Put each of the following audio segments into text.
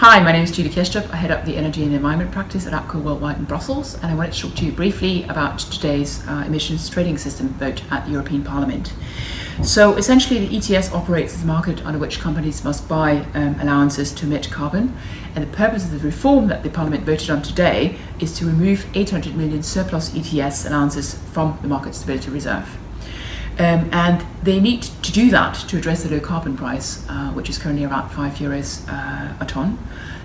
Hi, my name is Julie Kirstrup. I head up the Energy and Environment practice at APCO Worldwide in Brussels, and I wanted to talk to you briefly about today's emissions trading system vote at the European Parliament. So essentially the ETS operates as a market under which companies must buy allowances to emit carbon, and the purpose of the reform that the Parliament voted on today is to remove 800 million surplus ETS allowances from the Market Stability Reserve. And they need to do that to address the low carbon price, which is currently around €5 a tonne.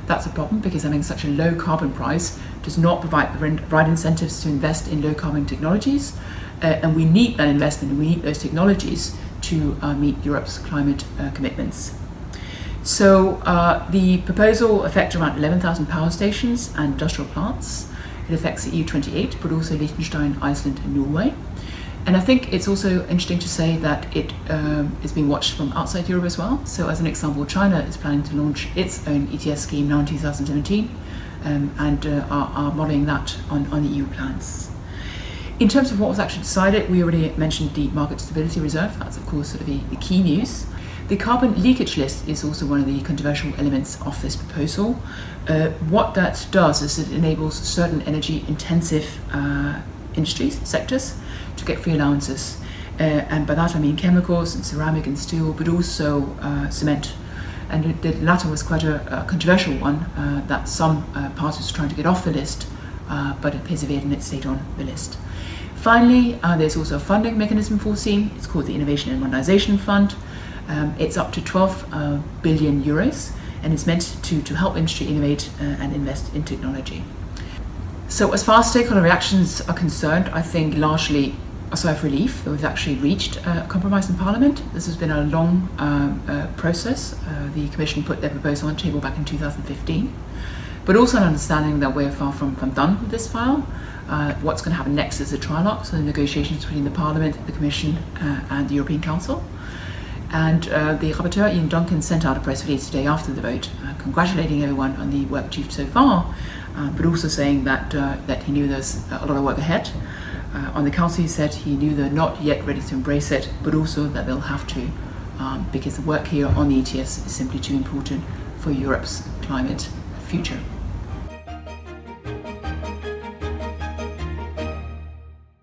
That's a problem because having such a low carbon price does not provide the right incentives to invest in low carbon technologies. And we need that investment and we need those technologies to meet Europe's climate commitments. So the proposal affects around 11,000 power stations and industrial plants. It affects the EU28, but also Liechtenstein, Iceland and Norway. And I think it's also interesting to say that it is being watched from outside Europe as well. So as an example, China is planning to launch its own ETS scheme now in 2017 and are modelling that on the EU plans. In terms of what was actually decided, we already mentioned the Market Stability Reserve. That's of course sort of the key news. The carbon leakage list is also one of the controversial elements of this proposal. What that does is it enables certain energy intensive industries, sectors, to get free allowances. And by that I mean chemicals and ceramic and steel, but also cement. And the latter was quite a controversial one that some parties were trying to get off the list, but it persevered and it stayed on the list. Finally, there's also a funding mechanism foreseen. It's called the Innovation and Modernisation Fund. It's up to 12 billion euros, and it's meant to help industry innovate and invest in technology. So as far as stakeholder reactions are concerned, I think largely a sigh of relief that we've actually reached a compromise in Parliament. This has been a long process. The Commission put their proposal on the table back in 2015, but also an understanding that we're far from done with this file. What's going to happen next is a trilogue, so the negotiations between the Parliament, the Commission and the European Council. And the rapporteur, Ian Duncan, sent out a press release today after the vote, congratulating everyone on the work achieved so far, but also saying that he knew there's a lot of work ahead. On the Council, he said he knew they're not yet ready to embrace it, but also that they'll have to, because the work here on the ETS is simply too important for Europe's climate future.